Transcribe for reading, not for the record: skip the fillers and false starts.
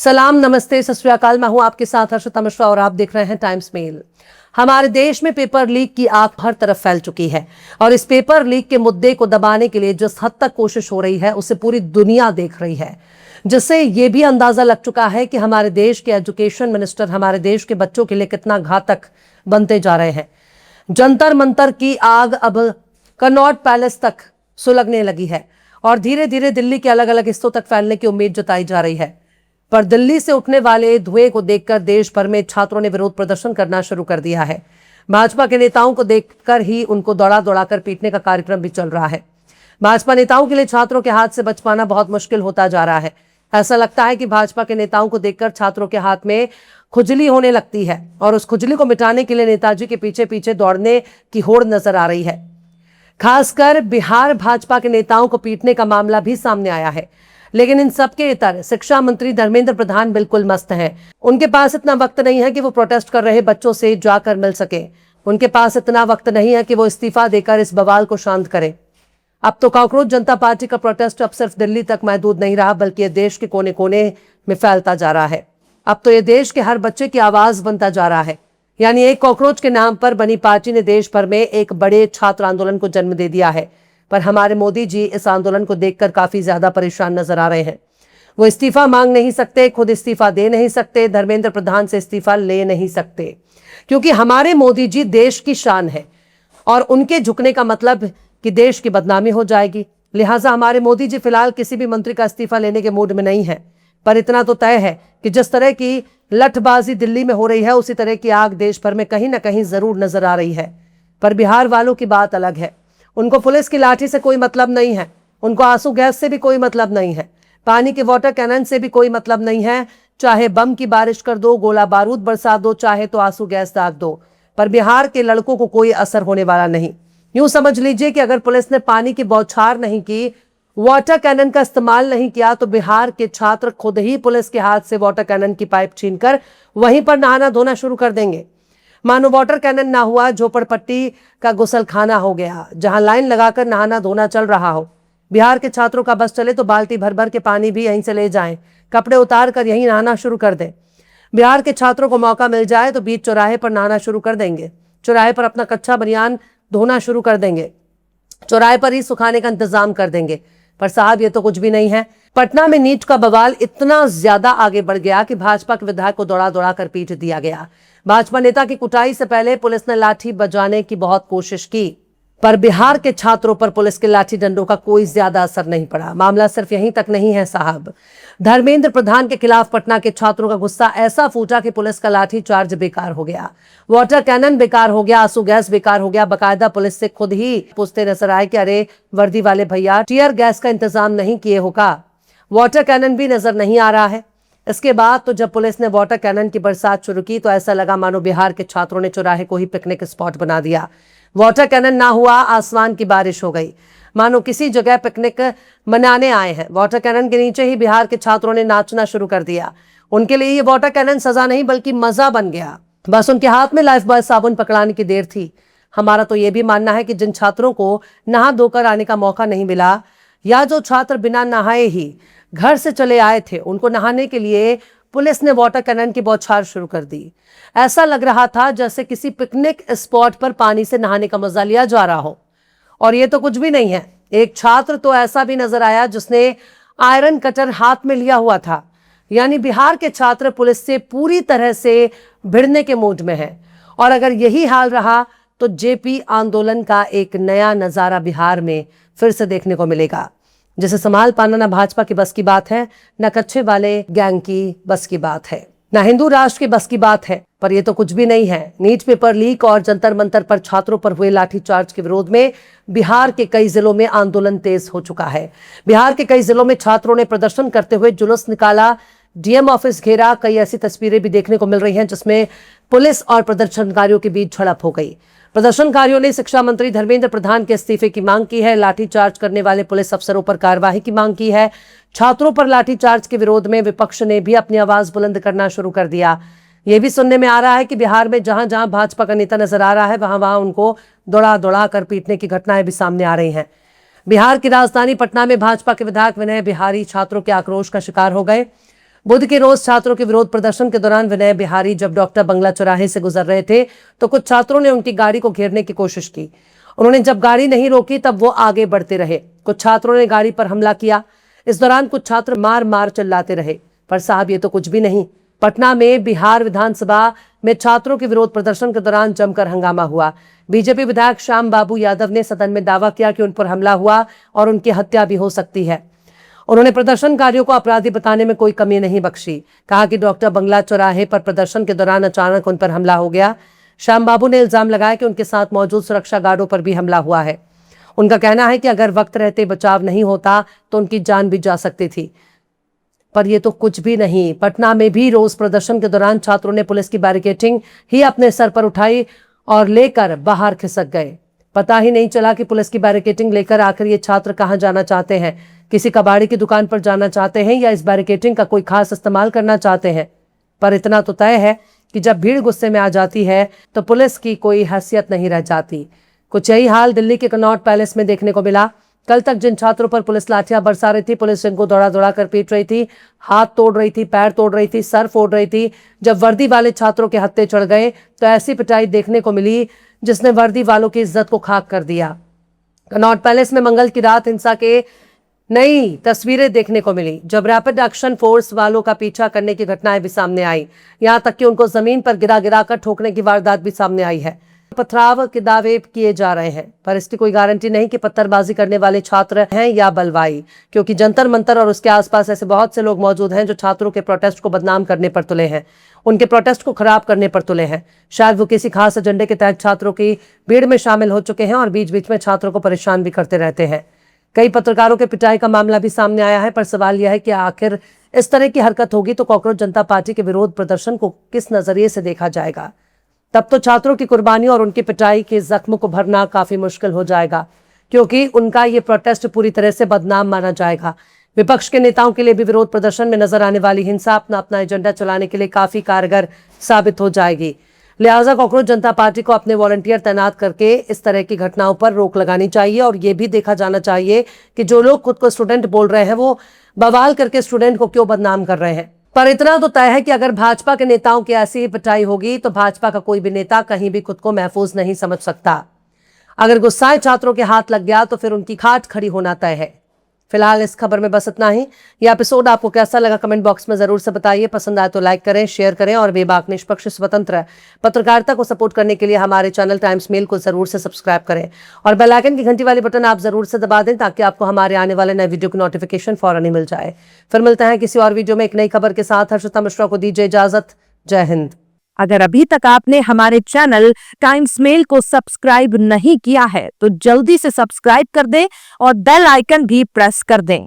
सलाम, नमस्ते, सत श्री अकाल। मैं हूं आपके साथ हर्षिता मिश्रा और आप देख रहे हैं टाइम्स मेल। हमारे देश में पेपर लीक की आग हर तरफ फैल चुकी है और इस पेपर लीक के मुद्दे को दबाने के लिए जिस हद तक कोशिश हो रही है उसे पूरी दुनिया देख रही है, जिससे यह भी अंदाजा लग चुका है कि हमारे देश के एजुकेशन मिनिस्टर हमारे देश के बच्चों के लिए कितना घातक बनते जा रहे हैं। जंतर मंतर की आग अब कनॉट पैलेस तक सुलगने लगी है और धीरे धीरे दिल्ली के अलग अलग हिस्सों तक फैलने की उम्मीद जताई जा रही है। पर दिल्ली से उठने वाले धुएं को देखकर देश भर में छात्रों ने विरोध प्रदर्शन करना शुरू कर दिया है। भाजपा के नेताओं को देखकर ही उनको दौड़ा दौड़ाकर पीटने का कार्यक्रम भी चल रहा है। भाजपा नेताओं के लिए छात्रों के हाथ से बच पाना बहुत मुश्किल होता जा रहा है। ऐसा लगता है कि भाजपा के नेताओं को देखकर छात्रों के हाथ में खुजली होने लगती है और उस खुजली को मिटाने के लिए नेताजी के पीछे पीछे दौड़ने की होड़ नजर आ रही है। खासकर बिहार भाजपा के नेताओं को पीटने का मामला भी सामने आया है, लेकिन इन सबके इतर शिक्षा मंत्री धर्मेंद्र प्रधान बिल्कुल मस्त हैं। उनके पास इतना वक्त नहीं है कि वो प्रोटेस्ट कर रहे बच्चों से जाकर मिल सके। उनके पास इतना वक्त नहीं है कि वो इस्तीफा देकर इस बवाल को शांत करें। अब तो कॉकरोच जनता पार्टी का प्रोटेस्ट अब सिर्फ दिल्ली तक महदूद नहीं रहा, बल्कि ये देश के कोने कोने में फैलता जा रहा है। अब तो ये देश के हर बच्चे की आवाज बनता जा रहा है। यानी एक कॉकरोच के नाम पर बनी पार्टी ने देश भर में एक बड़े छात्र आंदोलन को जन्म दे दिया है। पर हमारे मोदी जी इस आंदोलन को देखकर काफी ज्यादा परेशान नजर आ रहे हैं। वो इस्तीफा मांग नहीं सकते, खुद इस्तीफा दे नहीं सकते, धर्मेंद्र प्रधान से इस्तीफा ले नहीं सकते, क्योंकि हमारे मोदी जी देश की शान है और उनके झुकने का मतलब कि देश की बदनामी हो जाएगी। लिहाजा हमारे मोदी जी फिलहाल किसी भी मंत्री का इस्तीफा लेने के मूड में नहीं है। पर इतना तो तय है कि जिस तरह की लठबाजी दिल्ली में हो रही है, उसी तरह की आग देश भर में कहीं ना कहीं जरूर नजर आ रही है। पर बिहार वालों की बात अलग है। उनको पुलिस की लाठी से कोई मतलब नहीं है, उनको आंसू गैस से भी कोई मतलब नहीं है, पानी के वाटर कैनन से भी कोई मतलब नहीं है। चाहे बम की बारिश कर दो, गोला बारूद बरसा दो, चाहे तो आंसू गैस दाग दो, पर बिहार के लड़कों को कोई असर होने वाला नहीं। यूं समझ लीजिए कि अगर पुलिस ने पानी की बौछार नहीं की, वाटर कैनन का इस्तेमाल नहीं किया, तो बिहार के छात्र खुद ही पुलिस के हाथ से वाटर कैनन की पाइप छीनकर वहीं पर नहाना धोना शुरू कर देंगे। मानो वाटर कैनन ना हुआ, झोपड़पट्टी का गुसलखाना हो गया, जहां लाइन लगाकर नहाना धोना चल रहा हो। बिहार के छात्रों का बस चले तो बाल्टी भर भर के पानी भी यहीं से ले जाएं, कपड़े उतार कर यहीं नहाना शुरू कर दें। बिहार के छात्रों को मौका मिल जाए तो बीच चौराहे पर नहाना शुरू कर देंगे, चौराहे पर अपना कच्चा बनियान धोना शुरू कर देंगे, चौराहे पर ही सुखाने का इंतजाम कर देंगे। पर साहब, ये तो कुछ भी नहीं है। पटना में नीट का बवाल इतना ज्यादा आगे बढ़ गया कि भाजपा के विधायक को दौड़ा दौड़ा कर पीट दिया गया। भाजपा नेता की कुटाई से पहले पुलिस ने लाठी बजाने की बहुत कोशिश की, पर बिहार के छात्रों पर पुलिस के लाठी डंडों का कोई ज्यादा असर नहीं पड़ा। मामला सिर्फ यहीं तक नहीं है साहब। धर्मेंद्र प्रधान के खिलाफ पटना के छात्रों का गुस्सा ऐसा फूटा कि पुलिस का लाठी चार्ज बेकार हो गया, वाटर कैनन बेकार हो गया, आंसू गैस बेकार हो गया। बाकायदा पुलिस से खुद ही पूछते नजर आए कि अरे वर्दी वाले भैया, टीयर गैस का इंतजाम नहीं किए हो का? वाटर कैनन भी नजर नहीं आ रहा है। इसके बाद तो जब पुलिस ने वाटर कैनन की बरसात शुरू की तो ऐसा लगा मानो बिहार के छात्रों ने चौराहे को ही पिकनिक स्पॉट बना दिया। वाटर कैनन ना हुआ, आसमान की बारिश हो गई, मानो किसी जगह पिकनिक मनाने आए हैं। वाटर कैनन के नीचे ही बिहार के छात्रों ने नाचना शुरू कर दिया। उनके लिए ये वाटर कैनन सजा नहीं बल्कि मजा बन गया। बस उनके हाथ में लाइफ बॉय साबुन पकड़ाने की देर थी। हमारा तो ये भी मानना है कि जिन छात्रों को नहा धोकर आने का मौका नहीं मिला, या जो छात्र बिना नहाए ही घर से चले आए थे, उनको नहाने के लिए पुलिस ने वाटर कैनन की बौछार शुरू कर दी। ऐसा लग रहा था जैसे किसी पिकनिक स्पॉट पर पानी से नहाने का मजा लिया जा रहा हो। और ये तो कुछ भी नहीं है। एक छात्र तो ऐसा भी नजर आया जिसने आयरन कटर हाथ में लिया हुआ था। यानी बिहार के छात्र पुलिस से पूरी तरह से भिड़ने के मूड में है। और अगर यही हाल रहा तो जेपी आंदोलन का एक नया नजारा बिहार में फिर से देखने को मिलेगा, जिसे संभाल पाना ना भाजपा की बस की बात है, न कच्चे वाले गैंग की बस की बात है, ना हिंदू राष्ट्र की बस की बात है। पर ये तो कुछ भी नहीं है। नीट पेपर लीक और जंतर मंतर पर छात्रों पर हुए लाठीचार्ज के विरोध में बिहार के कई जिलों में आंदोलन तेज हो चुका है। बिहार के कई जिलों में छात्रों ने प्रदर्शन करते हुए जुलूस निकाला, डीएम ऑफिस घेरा। कई ऐसी तस्वीरें भी देखने को मिल रही हैं जिसमें पुलिस और प्रदर्शनकारियों के बीच झड़प हो गई। प्रदर्शनकारियों ने शिक्षा मंत्री धर्मेंद्र प्रधान के इस्तीफे की मांग की है, लाठीचार्ज करने वाले पुलिस अफसरों पर कार्रवाई की मांग की है। छात्रों पर लाठीचार्ज के विरोध में विपक्ष ने भी अपनी आवाज बुलंद करना शुरू कर दिया। यह भी सुनने में आ रहा है कि बिहार में जहां जहां भाजपा का नेता नजर आ रहा है, वहां वहां उनको दौड़ा दौड़ा कर पीटने की घटनाएं भी सामने आ रही हैं। बिहार की राजधानी पटना में भाजपा के विधायक विनय बिहारी छात्रों के आक्रोश का शिकार हो गए। बुध के रोज छात्रों के विरोध प्रदर्शन के दौरान विनय बिहारी जब डॉक्टर बंगला चौराहे से गुजर रहे थे तो कुछ छात्रों ने उनकी गाड़ी को घेरने की कोशिश की। उन्होंने जब गाड़ी नहीं रोकी तब वो आगे बढ़ते रहे। कुछ छात्रों ने गाड़ी पर हमला किया। इस दौरान कुछ छात्र मार मार चिल्लाते रहे। पर साहब ये तो कुछ भी नहीं। पटना में बिहार विधानसभा में छात्रों के विरोध प्रदर्शन के दौरान जमकर हंगामा हुआ। बीजेपी विधायक श्याम बाबू यादव ने सदन में दावा किया कि उन पर हमला हुआ और उनकी हत्या भी हो सकती है। उन्होंने प्रदर्शनकारियों को अपराधी बताने में कोई कमी नहीं बख्शी। कहा कि डॉक्टर बंगला चौराहे पर प्रदर्शन के दौरान अचानक उन पर हमला हो गया। श्याम बाबू ने इल्जाम लगाया कि उनके साथ मौजूद सुरक्षा गार्डों पर भी हमला हुआ है। उनका कहना है कि अगर वक्त रहते बचाव नहीं होता तो उनकी जान भी जा सकती थी। पर यह तो कुछ भी नहीं। पटना में भी रोज प्रदर्शन के दौरान छात्रों ने पुलिस की बैरिकेडिंग ही अपने सर पर उठाई और लेकर बाहर खिसक गए। पता ही नहीं चला कि पुलिस की बैरिकेडिंग लेकर आखिर ये छात्र कहां जाना चाहते हैं। किसी कबाड़ी की दुकान पर जाना चाहते हैं या इस बैरिकेडिंग का कोई खास इस्तेमाल करना चाहते हैं। पर इतना तो तय है कि जब भीड़ गुस्से में आ जाती है तो पुलिस की कोई हैसियत नहीं रह जाती। कुछ यही हाल दिल्ली के कनॉट पैलेस में देखने को मिला। कल तक जिन छात्रों पर पुलिस लाठियां बरसा रही थी, पुलिस जिनको दौड़ा दौड़ा कर पीट रही थी, हाथ तोड़ रही थी, पैर तोड़ रही थी, सर फोड़ रही थी, जब वर्दी वाले छात्रों के हत्थे चढ़ गए तो ऐसी पिटाई देखने को मिली जिसने वर्दी वालों की इज्जत को खाक कर दिया। कनॉट पैलेस में मंगल की रात हिंसा के नई तस्वीरें देखने को मिली जब रैपिड एक्शन फोर्स वालों का पीछा करने की घटनाएं भी सामने आई। यहां तक कि उनको जमीन पर गिरा गिरा कर ठोकने की वारदात भी सामने आई है। पथराव के दावे किए जा रहे हैं पर इसकी कोई गारंटी नहीं कि पत्थरबाजी करने वाले छात्र हैं या बलवाई, क्योंकि जंतर मंतर और उसके आसपास ऐसे बहुत से लोग मौजूद हैं जो छात्रों के प्रोटेस्ट को बदनाम करने पर तुले हैं, उनके प्रोटेस्ट को खराब करने पर तुले हैं। शायद वो किसी खास एजेंडे के तहत छात्रों की भीड़ में शामिल हो चुके हैं और बीच बीच में छात्रों को परेशान भी करते रहते हैं। कई पत्रकारों के पिटाई का मामला भी सामने आया है। पर सवाल यह है कि आखिर इस तरह की हरकत होगी तो कॉकरोच जनता पार्टी के विरोध प्रदर्शन को किस नजरिए से देखा जाएगा। तब तो छात्रों की कुर्बानी और उनकी पिटाई के जख्म को भरना काफी मुश्किल हो जाएगा, क्योंकि उनका ये प्रोटेस्ट पूरी तरह से बदनाम माना जाएगा। विपक्ष के नेताओं के लिए भी विरोध प्रदर्शन में नजर आने वाली हिंसा अपना अपना एजेंडा चलाने के लिए काफी कारगर साबित हो जाएगी। लिहाजा कॉकरोच जनता पार्टी को अपने वॉलंटियर तैनात करके इस तरह की घटनाओं पर रोक लगानी चाहिए और ये भी देखा जाना चाहिए कि जो लोग खुद को स्टूडेंट बोल रहे हैं वो बवाल करके स्टूडेंट को क्यों बदनाम कर रहे हैं। पर इतना तो तय है कि अगर भाजपा के नेताओं की ऐसी ही पिटाई होगी तो भाजपा का कोई भी नेता कहीं भी खुद को महफूज नहीं समझ सकता। अगर गुस्साए छात्रों के हाथ लग गया तो फिर उनकी खाट खड़ी होना तय है। फिलहाल इस खबर में बस इतना ही। यह एपिसोड आपको कैसा लगा कमेंट बॉक्स में जरूर से बताइए। पसंद आए तो लाइक करें, शेयर करें और बेबाक निष्पक्ष स्वतंत्र पत्रकारिता को सपोर्ट करने के लिए हमारे चैनल टाइम्स मेल को जरूर से सब्सक्राइब करें और बेल आइकन की घंटी वाली बटन आप जरूर से दबा दें ताकि आपको हमारे आने वाले नए वीडियो की नोटिफिकेशन फौरन ही मिल जाए। फिर मिलते हैं किसी और वीडियो में एक नई खबर के साथ। हर्षिता मिश्रा को दीजिए इजाजत। जय हिंद। अगर अभी तक आपने हमारे चैनल टाइम्स मेल को सब्सक्राइब नहीं किया है तो जल्दी से सब्सक्राइब कर दें और बेल आइकन भी प्रेस कर दें।